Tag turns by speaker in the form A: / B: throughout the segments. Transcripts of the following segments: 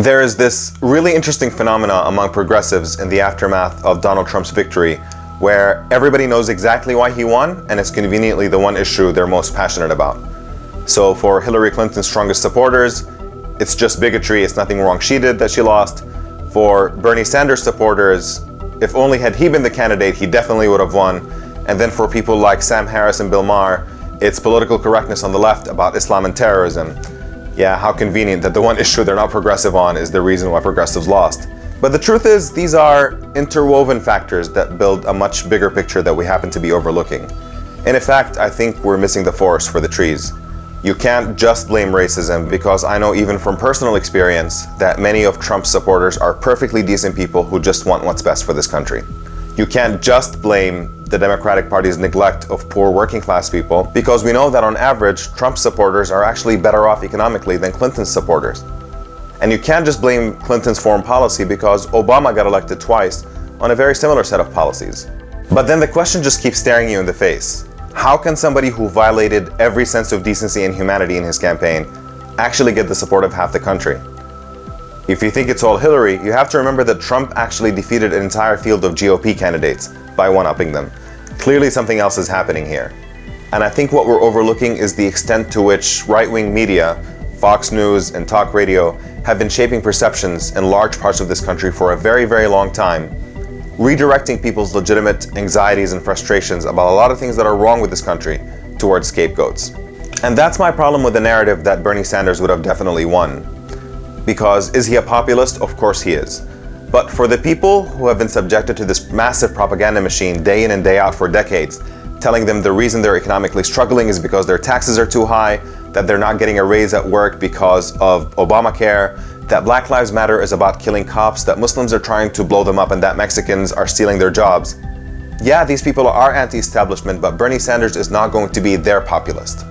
A: There is this really interesting phenomena among progressives in the aftermath of Donald Trump's victory, where everybody knows exactly why he won, and it's conveniently the one issue they're most passionate about. So for Hillary Clinton's strongest supporters, it's just bigotry, it's nothing wrong she did that she lost. For Bernie Sanders supporters, if only had he been the candidate, he definitely would have won. And then for people like Sam Harris and Bill Maher, it's political correctness on the left about Islam and terrorism. Yeah, how convenient that the one issue they're not progressive on is the reason why progressives lost. But the truth is, these are interwoven factors that build a much bigger picture that we happen to be overlooking. And in fact, I think we're missing the forest for the trees. You can't just blame racism, because I know even from personal experience that many of Trump's supporters are perfectly decent people who just want what's best for this country. You can't just blame the Democratic Party's neglect of poor working class people, because we know that on average, Trump's supporters are actually better off economically than Clinton's supporters. And you can't just blame Clinton's foreign policy, because Obama got elected twice on a very similar set of policies. But then the question just keeps staring you in the face. How can somebody who violated every sense of decency and humanity in his campaign actually get the support of half the country? If you think it's all Hillary, you have to remember that Trump actually defeated an entire field of GOP candidates by one-upping them. Clearly something else is happening here. And I think what we're overlooking is the extent to which right-wing media, Fox News and talk radio, have been shaping perceptions in large parts of this country for a very, very long time, redirecting people's legitimate anxieties and frustrations about a lot of things that are wrong with this country towards scapegoats. And that's my problem with the narrative that Bernie Sanders would have definitely won. Because is he a populist? Of course he is. But for the people who have been subjected to this massive propaganda machine day in and day out for decades, telling them the reason they're economically struggling is because their taxes are too high, that they're not getting a raise at work because of Obamacare, that Black Lives Matter is about killing cops, that Muslims are trying to blow them up, and that Mexicans are stealing their jobs. Yeah, these people are anti-establishment, but Bernie Sanders is not going to be their populist.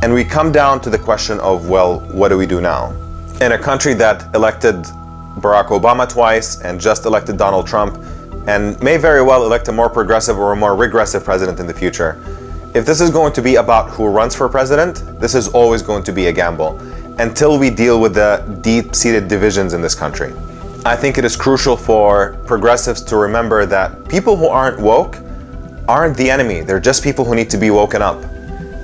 A: And we come down to the question of, well, what do we do now? In a country that elected Barack Obama twice and just elected Donald Trump, and may very well elect a more progressive or a more regressive president in the future, if this is going to be about who runs for president, this is always going to be a gamble until we deal with the deep-seated divisions in this country. I think it is crucial for progressives to remember that people who aren't woke aren't the enemy. They're just people who need to be woken up.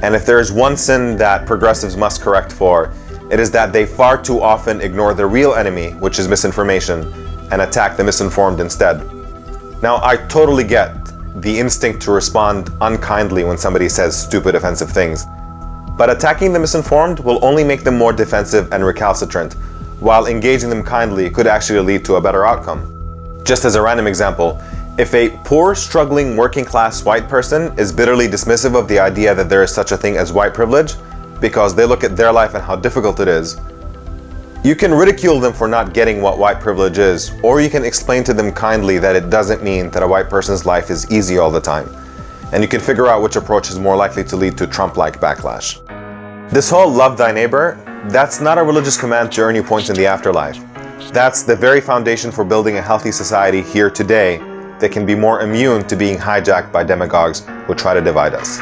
A: And if there is one sin that progressives must correct for, it is that they far too often ignore the real enemy, which is misinformation, and attack the misinformed instead. Now, I totally get the instinct to respond unkindly when somebody says stupid, offensive things. But attacking the misinformed will only make them more defensive and recalcitrant, while engaging them kindly could actually lead to a better outcome. Just as a random example, if a poor, struggling, working-class white person is bitterly dismissive of the idea that there is such a thing as white privilege, because they look at their life and how difficult it is, you can ridicule them for not getting what white privilege is, or you can explain to them kindly that it doesn't mean that a white person's life is easy all the time. And you can figure out which approach is more likely to lead to Trump-like backlash. This whole love thy neighbor, that's not a religious command to earn you points in the afterlife. That's the very foundation for building a healthy society here today that can be more immune to being hijacked by demagogues who try to divide us.